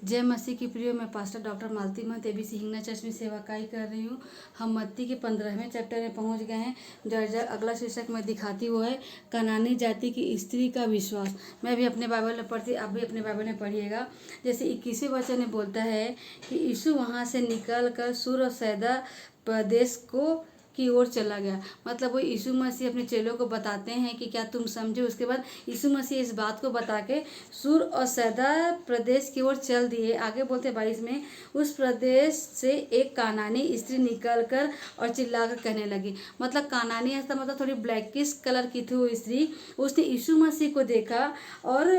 जय मसीह की प्रियो। मैं पास्टर डॉक्टर मालती महंत एबीसी हिंगना चर्च में सेवाकाई कर रही हूँ। हम मत्ती के 15वें चैप्टर में पहुँच गए हैं। जो अगला शीर्षक मैं दिखाती वो है कनानी जाति की स्त्री का विश्वास। मैं भी अपने बाइबल में पढ़ती, आप भी अपने बाइबल में पढ़िएगा। जैसे 21वें वचन में बोलता है कि यीशु वहाँ से निकल कर सूर और सैदा प्रदेश की ओर चला गया। मतलब वो यीशु मसीह अपने चेलों को बताते हैं कि क्या तुम समझे। उसके बाद यीशु मसीह इस बात को बता के सूर और सैदा प्रदेश की ओर चल दिए। आगे बोलते 22 में, उस प्रदेश से एक कानानी स्त्री निकलकर और चिल्लाकर कहने लगी। मतलब कानानी ऐसा मतलब थोड़ी ब्लैकिश कलर की थी वो स्त्री। उसने यीशु मसीह को देखा और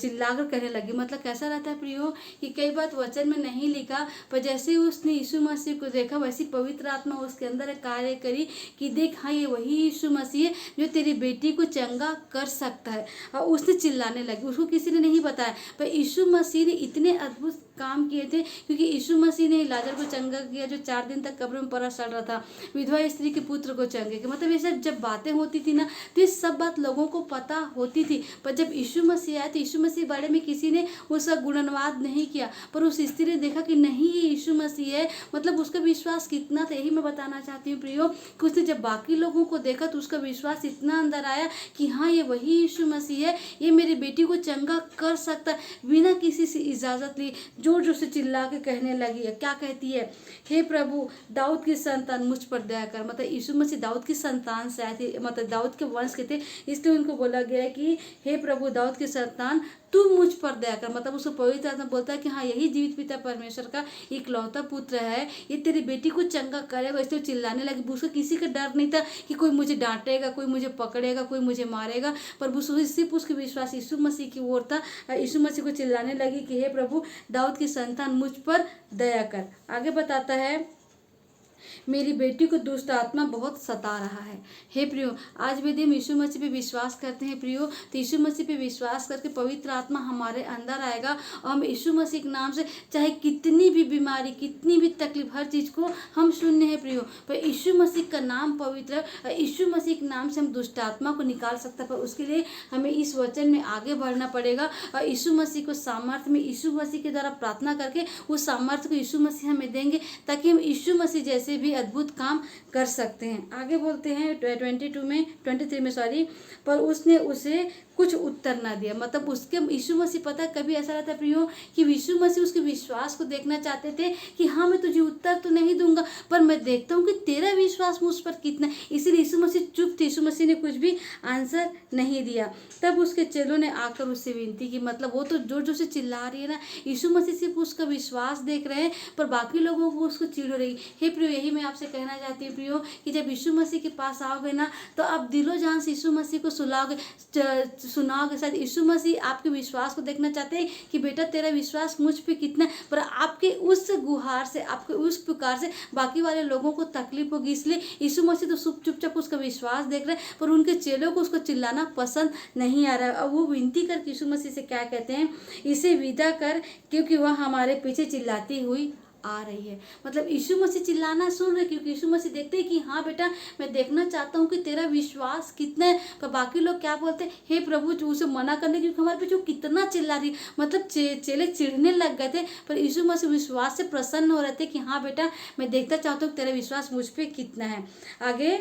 चिल्लाकर कहने लगी। मतलब कैसा रहता है प्रियो कि कई बात वचन में नहीं लिखा, पर जैसे ही उसने यीशु मसीह को देखा वैसी पवित्र आत्मा उसके अंदर एक कार्य करी कि देख, हाँ ये वही यीशु मसीह है जो तेरी बेटी को चंगा कर सकता है। और उसने चिल्लाने लगी। उसको किसी ने नहीं बताया, पर यीशु मसीह ने इतने अद्भुत काम किए थे, क्योंकि यीशु मसीह ने लाजर को चंगा किया जो 4 दिन तक कब्र में पड़ा सड़ रहा था। विधवा स्त्री के पुत्र को चंगे किया। मतलब ये सब जब बातें होती थी ना, तो ये सब बात लोगों को पता होती थी। पर जब यीशु मसीह आए तो यीशु मसीह बारे में किसी ने उसका गुणनवाद नहीं किया। पर उस स्त्री ने देखा कि नहीं, ये यीशु मसीह है। मतलब उसका विश्वास कितना था, यही मैं बताना चाहती हूँ प्रियो कि उसने जब बाकी लोगों को देखा तो उसका विश्वास इतना अंदर आया कि हाँ ये वही यीशु मसीह है, ये मेरी बेटी को चंगा कर सकता है। बिना किसी से इजाज़त ली जोर जोर से चिल्ला के कहने लगी है। क्या कहती है? हे प्रभु, दाऊद की संतान मुझ पर दया कर। मतलब यीशु मसीह दाऊद की संतान से आए थे, मतलब दाऊद के वंश के थे, इसलिए उनको बोला गया है कि हे प्रभु, दाऊद की संतान तू मुझ पर दया कर। मतलब उसको पवित्र आत्मा बोलता है कि हाँ यही जीवित पिता परमेश्वर का इकलौता पुत्र है, ये तेरी बेटी को चंगा करेगा। इसलिए चिल्लाने लगी। उसको किसी का डर नहीं था कि कोई मुझे डांटेगा, कोई मुझे पकड़ेगा, कोई मुझे मारेगा, पर सिर्फ उसके विश्वास यीशु मसीह की ओर था। यीशु मसीह को चिल्लाने लगी कि हे प्रभु, दाऊद की संतान मुझ पर दया कर। आगे बताता है, मेरी बेटी को दुष्ट आत्मा बहुत सता रहा है। हे प्रियो, आज भी हम यीशु मसीह पे विश्वास करते हैं प्रियो, तो यीशु मसीह पे विश्वास करके पवित्र आत्मा हमारे अंदर आएगा और हम यीशु मसीह के नाम से चाहे कितनी भी बीमारी, कितनी भी तकलीफ, हर चीज़ को हम शून्य है प्रियो। पर यीशु मसीह का नाम पवित्र है। यीशु मसीह के नाम से हम दुष्ट आत्मा को निकाल सकते हैं, पर उसके लिए हमें इस वचन में आगे बढ़ना पड़ेगा और यीशु मसीह को सामर्थ्य में यीशु मसीह के द्वारा प्रार्थना करके उस सामर्थ्य को यीशु मसीह हमें देंगे, ताकि हम यीशु मसीह जैसे भी अद्भुत काम कर सकते हैं। आगे बोलते हैं 23 में सॉरी, पर उसने उसे कुछ उत्तर ना दिया। मतलब उसके यीशु मसीह, पता कभी ऐसा रहता है प्रियो कि यीशु मसीह उसके विश्वास को देखना चाहते थे कि हाँ मैं तुझे उत्तर तो नहीं दूंगा, पर मैं देखता हूँ कि तेरा विश्वास मुझ पर कितना है। इसीलिए यीशु मसीह चुप थे। यीशु मसीह ने कुछ भी आंसर नहीं दिया। तब उसके चेलों ने आकर उससे विनती की। मतलब वो तो जोर जोर से चिल्ला रही है ना, यीशु मसीह सिर्फ उसका विश्वास देख रहे हैं, पर बाकी लोगों को उसको चिढ़ हो रही। हे प्रियो, यही मैं आपसे कहना चाहती हूँ प्रियो कि जब यीशु मसीह के पास आओगे ना, तो आप दिलो जान से यीशु मसीह को सुनाओगे। शायद यीशु मसीह आपके विश्वास को देखना चाहते हैं कि बेटा तेरा विश्वास मुझ पे कितना है, पर आपके उस गुहार से, आपके उस पुकार से बाकी वाले लोगों को तकलीफ होगी। इसलिए यीशु मसीह तो चुपचाप उसका विश्वास देख रहे हैं, पर उनके चेलों को उसको चिल्लाना पसंद नहीं आ रहा है। अब वो विनती कर यीशु मसीह से क्या कहते हैं, इसे विदा कर, क्योंकि वह हमारे पीछे चिल्लाती हुई आ रही है। मतलब यीशु मसीह चिल्लाना सुन रहे, क्योंकि यीशु मसीह देखते हैं कि हाँ बेटा, मैं देखना चाहता हूँ कि तेरा विश्वास कितना है। पर बाकी लोग क्या बोलते हैं, हे प्रभु, उसे मना करने, क्योंकि हमारे पे जो कितना चिल्ला रही। मतलब चेले चिढ़ने लग गए थे, पर यीशु मसीह विश्वास से प्रसन्न हो रहे थे कि हाँ बेटा, मैं देखना चाहता हूँ तेरा विश्वास मुझ पे कितना है। आगे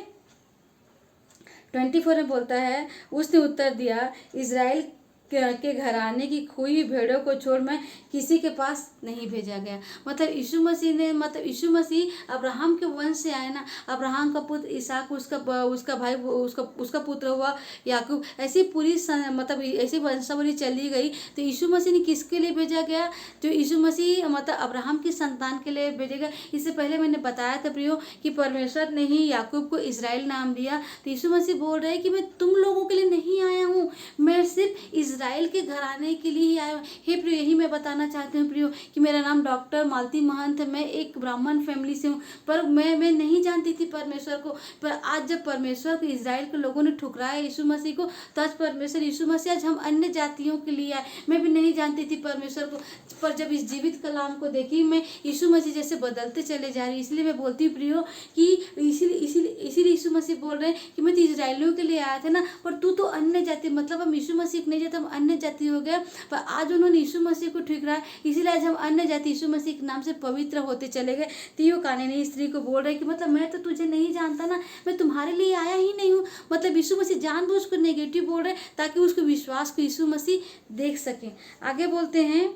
24 में बोलता है, उसने उत्तर दिया, इज़राइल के घराने की खोई भेड़ों को छोड़ मैं किसी के पास नहीं भेजा गया। मतलब यीशु मसीह ने, मतलब यीशु मसीह अब्राहम के वंश से आए ना। अब्राहम का पुत्र इसहाक, उसका भाई, उसका पुत्र हुआ याकूब। ऐसी पूरी मतलब ऐसी वंशावली चली गई। तो यीशु मसीह ने किसके लिए भेजा गया? जो यीशु मसीह मतलब अब्राहम की संतान के लिए भेजा गया। इससे पहले मैंने बताया था प्रियो कि परमेश्वर ने ही याकूब को इज़राइल नाम दिया। तो यीशु मसीह बोल रहे हैं कि मैं तुम लोगों के लिए नहीं आया हूँ, मैं सिर्फ इज़राइल के घराने के लिए ही आया हूँ। हे प्रियो, यही मैं बताना चाहती हूँ प्रियो कि मेरा नाम डॉक्टर मालती महंत है। मैं एक ब्राह्मण फैमिली से हूँ, पर मैं नहीं जानती थी परमेश्वर को। पर आज जब परमेश्वर को इज़राइल के लोगों ने ठुकराया यीशु मसीह को, तो आज परमेश्वर यीशु मसीह आज हम अन्य जातियों के लिए आए। मैं भी नहीं जानती थी परमेश्वर को, पर जब इस जीवित कलाम को देखी, मैं यीशु मसीह जैसे बदलते चले जा रही। इसलिए मैं बोलती हूँ प्रियो कि इसीलिए यीशु मसीह बोल रहे हैं कि मैं तो इजराइलियों के लिए आया था ना, पर तू तो अन्य जाति। मतलब हम यीशु मसीह नहीं जाते, हम अन्य जाति हो गए, पर आज उन्होंने यीशु मसीह को ठुकराया, इसीलिए आज हम अन्य जाति यीशु मसीह के नाम से पवित्र होते चले गए। तो यो कानूनी स्त्री को बोल रहे कि मतलब मैं तो तुझे नहीं जानता ना, मैं तुम्हारे लिए आया ही नहीं हूँ। मतलब यीशु मसीह जानबूझ कर नेगेटिव बोल रहे ताकि उसको विश्वास को यीशु मसीह देख सके। आगे बोलते हैं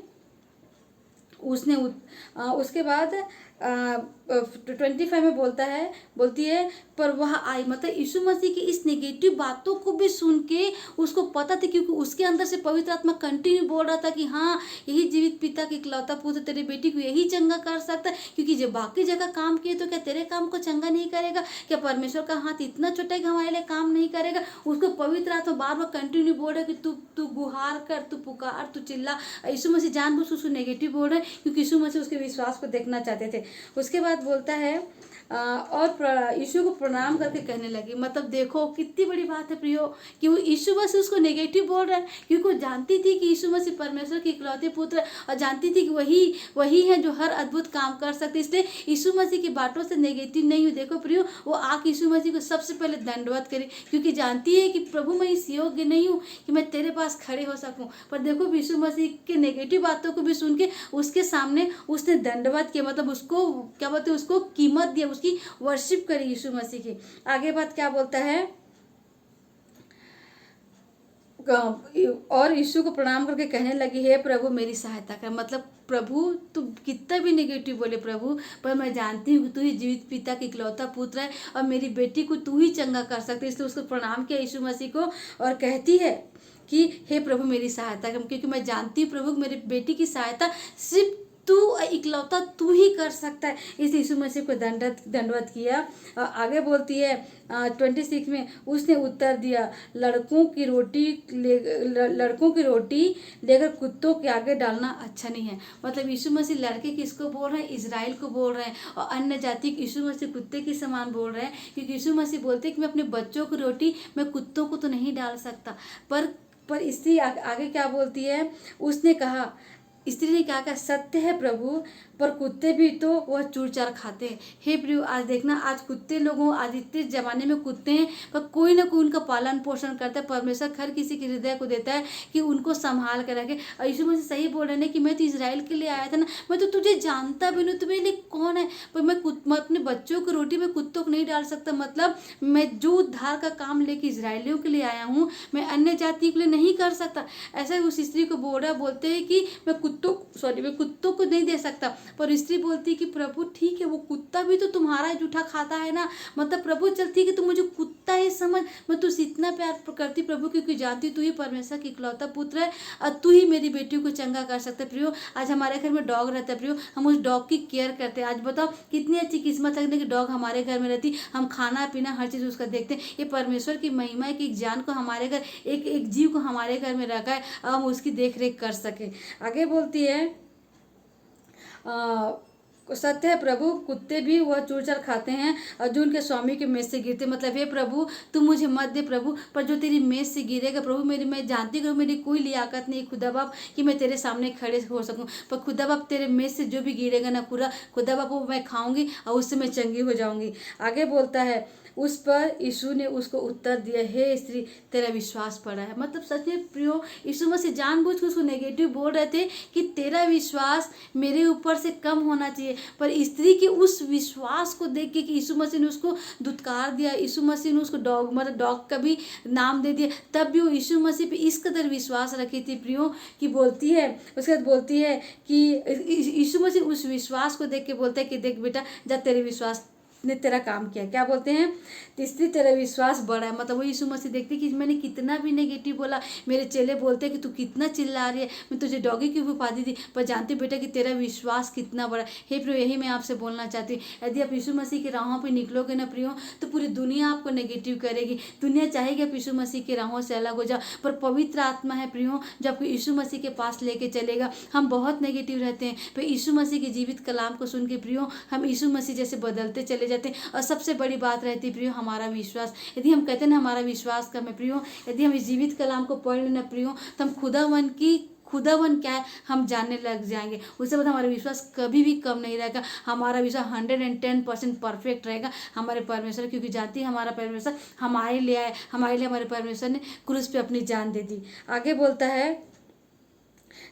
उसके बाद 25 में बोलती है पर वह आई, मतलब यीशु मसीह की इस नेगेटिव बातों को भी सुन के उसको पता था, क्योंकि उसके अंदर से पवित्र आत्मा कंटिन्यू बोल रहा था कि हाँ यही जीवित पिता की इकलौता पुत्र तेरे बेटी को यही चंगा कर सकता है, क्योंकि जब बाकी जगह काम किए तो क्या तेरे काम को चंगा नहीं करेगा? क्या परमेश्वर का हाथ इतना छोटा है कि हमारे लिए काम नहीं करेगा? उसको पवित्र आत्मा बार बार कंटिन्यू बोल रहा है कि तू गुहार कर, तू पुकार, तू चिल्ला। यीशु मसीह जानबूझ उसको नेगेटिव बोल रहा है क्योंकि यीशु मसीह उसके विश्वास को देखना चाहते थे। उसके बाद बोलता है और यीशु को प्रणाम करके कहने लगी। मतलब देखो कितनी बड़ी बात है प्रियो कि वो यीशु मसीह उसको नेगेटिव बोल रहा है, क्योंकि वो जानती थी कि यीशु मसीह परमेश्वर के इकलौते पुत्र और जानती थी कि वही है जो हर अद्भुत काम कर सकते, इसलिए यीशु मसीह की बातों से नेगेटिव नहीं हुई। देखो प्रियो, वो आके यीशु मसीह को सबसे पहले दंडवत करी, क्योंकि जानती है कि प्रभु मैं इस योग्य नहीं हूँ कि मैं तेरे पास खड़े हो सकूँ। पर देखो यीशु मसीह के नेगेटिव बातों को भी सुन के उसके सामने उसने दंडवत किया, मतलब उसको क्या बोलते हैं, उसको कीमत दिया, उसकी वर्शिप करी यीशु मसीह की। आगे बात क्या बोलता है, और यीशु को प्रणाम करके कहने लगी हे प्रभु मेरी सहायता कर। मतलब प्रभु तू कितना भी नेगेटिव बोले प्रभु, पर मैं जानती हूँ कि तू ही जीवित पिता की इकलौता पुत्र है और मेरी बेटी को तू ही चंगा कर सकती है। इसलिए उसको प्रणाम किया यीशु मसीह को और कहती है कि हे प्रभु मेरी सहायता कर, क्योंकि मैं जानती हूँ प्रभु मेरी बेटी की सहायता सिर्फ तू इकलौता तू ही कर सकता है। इस यीशु मसीह को दंडवत किया। आगे बोलती है 26 में, उसने उत्तर दिया लड़कों की रोटी लेकर कुत्तों के आगे डालना अच्छा नहीं है। मतलब यीशु मसीह लड़के किसको बोल रहे हैं? इजराइल को बोल रहे हैं, और अन्य जाति को यीशु मसीह कुत्ते के समान बोल रहे हैं, क्योंकि यीशु मसीह बोलते हैं कि मैं अपने बच्चों की रोटी मैं कुत्तों को तो नहीं डाल सकता। पर स्त्री आगे क्या बोलती है, उसने कहा, स्त्री ने क्या कहा, सत्य है प्रभु, पर कुत्ते भी तो वह चूर-चार खाते हैं। हे प्रभु, आज देखना आज कुत्ते लोगों, आज इतने जमाने में कुत्ते हैं, पर कोई ना कोई उनका पालन पोषण करता है। परमेश्वर हर किसी के हृदय को देता है कि उनको संभाल कर रखे। और यीशु मसीह सही बोल रहे हैं कि मैं तो इजराइल के लिए आया था ना, मैं तो तुझे जानता भी नहीं, तुम्हारे लिए कौन है? पर मैं अपने बच्चों की रोटी में कुत्तों को नहीं डाल सकता। मतलब मैं जो उद्धार का काम लेके इजराइलियों के लिए आया हूँ, मैं अन्य जाति के लिए नहीं कर सकता। ऐसा उस स्त्री को बोलते हैं कि मैं कुत्तों को नहीं दे सकता। पर स्त्री बोलती कि प्रभु ठीक है, वो कुत्ता भी तो तुम्हारा जूठा खाता है ना। मतलब प्रभु चलती कि तू मुझे कुत्ता ही समझ, मैं तुझसे इतना प्यार करती प्रभु, क्योंकि जानती तू ही परमेश्वर की इकलौता पुत्र है और तू ही मेरी बेटी को चंगा कर सकता है। प्रियो, आज हमारे घर में डॉग रहता है प्रियो, हम उस डॉग की केयर करते हैं। आज बताओ कितनी अच्छी किस्मत है कि डॉग हमारे घर में रहती, हम खाना पीना हर चीज़ उसका देखते हैं। ये परमेश्वर की महिमा है कि एक जान को हमारे घर, एक जीव को हमारे घर में रखा है, हम उसकी देख रेख कर सके। आगे बोलती है सत्य है प्रभु, कुत्ते भी वह चूर-चार खाते हैं और जो उनके स्वामी के मेज से गिरते। मतलब हे प्रभु तू मुझे मत दे प्रभु, पर जो तेरी मेज से गिरेगा प्रभु, मैं जानती हूँ मेरी कोई लियाकत नहीं खुदा बाप कि मैं तेरे सामने खड़े हो सकूँ, पर खुदा बाप तेरे मेज से जो भी गिरेगा ना पूरा खुदा बाप वो मैं खाऊंगी और उससे मैं चंगी हो जाऊंगी। आगे बोलता है, उस पर यीशु ने उसको उत्तर दिया, हे स्त्री तेरा विश्वास पड़ा है। मतलब सच में प्रियो, यीशु मसीह जानबूझ के उसको नेगेटिव बोल रहे थे कि तेरा विश्वास मेरे ऊपर से कम होना चाहिए। पर स्त्री के उस विश्वास को देख के कि यीशु मसीह ने उसको दुत्कार दिया, यीशु मसीह ने उसको डॉग का भी नाम दे दिया, तब भी वो यीशु मसीह पे इस कदर विश्वास रखी थी प्रियो कि बोलती है, उसके बाद बोलती है कि यीशु मसीह उस विश्वास को देख के बोलता है कि देख बेटा, जब तेरे विश्वास ने तेरा काम किया। क्या बोलते हैं, तीसरी तेरा विश्वास बड़ा है। मतलब वो यीशु मसीह देखते कि मैंने कितना भी नेगेटिव बोला, मेरे चेले बोलते कि तू कितना चिल्ला रही है, मैं तुझे डॉगी की भी उपाधि दी, पर जानती बेटा कि तेरा विश्वास कितना बड़ा है। हे प्रियो, यही मैं आपसे बोलना चाहती हूँ, यदि आप यीशु मसीह की राहों पर निकलोगे ना प्रियो, तो पूरी दुनिया आपको नेगेटिव करेगी। दुनिया चाहेगी आप यीशु मसीह की राहों से अलग हो जाओ, पर पवित्र आत्मा है प्रियो जो आपको यीशु मसीह के पास लेके चलेगा। हम बहुत नेगेटिव रहते हैं, पर यीशु मसीह के जीवित कलाम को सुन के प्रियो हम यीशु मसीह जैसे बदलते चले जाते हैं। और सबसे बड़ी बात रहती है प्रियो हमारा विश्वास। यदि हम कहते हैं ना हमारा विश्वास कम है प्रियो, यदि हम इस जीवित कलाम को पढ़ लेना प्रियो, तो हम खुदावन क्या है हम जानने लग जाएंगे। उसके बाद हमारा विश्वास कभी भी कम नहीं रहेगा, हमारा विश्वास 110% परफेक्ट रहेगा हमारे परमेश्वर, क्योंकि जानती है हमारा परमेश्वर हमारे लिए आए, हमारे लिए हमारे परमेश्वर ने क्रूस पे अपनी जान दे दी। आगे बोलता है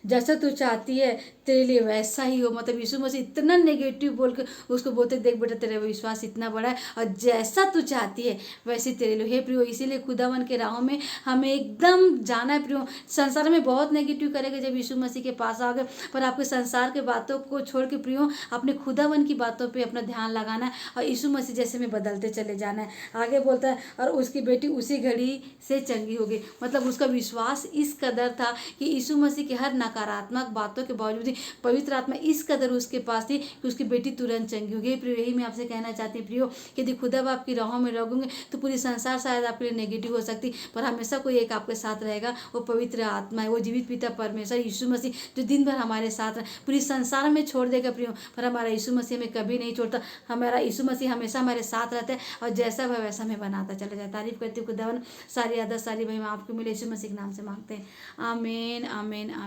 जैसा तू चाहती है तेरे लिए वैसा ही हो। मतलब यीशु मसीह इतना नेगेटिव बोल के उसको बोलते देख बेटा तेरा विश्वास इतना बड़ा है और जैसा तू चाहती है वैसे तेरे लिए। हे प्रियो, इसीलिए खुदावन के राहों में हमें एकदम जाना है प्रियो। संसार में बहुत नेगेटिव करेगा जब यीशु मसीह के पास आओगे, पर आपके संसार के बातों को छोड़ के प्रियो अपने खुदावन की बातों पर अपना ध्यान लगाना है और यीशु मसीह जैसे में बदलते चले जाना है। आगे बोलता है और उसकी बेटी उसी घड़ी से चंगी हो गई। मतलब उसका विश्वास इस कदर था कि यीशु मसीह के हर नकारात्मक बातों के बावजूद पवित्र आत्मा इस कदर उसके पास थी कि उसकी बेटी तुरंत चंगी हो गई। प्रियो, यही मैं आपसे कहना चाहती हूँ प्रियो कि यदि खुदा बाप की राहों में रहोगे तो पूरी संसार शायद आपके लिए नेगेटिव हो सकती, पर हमेशा कोई एक आपके साथ रहेगा, वो पवित्र आत्मा है, वो जीवित पिता परमेश्वर यीशु मसीह जो दिन भर हमारे साथ रहे। पूरी संसार में छोड़ देगा प्रियो, पर हमारा यीशु मसीह हमें कभी नहीं छोड़ता। हमारा यीशु मसीह हमेशा हमारे साथ रहता है और जैसा वह वैसा हमें बनाता चला जाए। तारीफ करती हूँ खुदावन, सारी आदत सारी महिमा आपको मिले, यीशु मसीह के नाम से मांगते हैं, आमीन आमीन आमीन।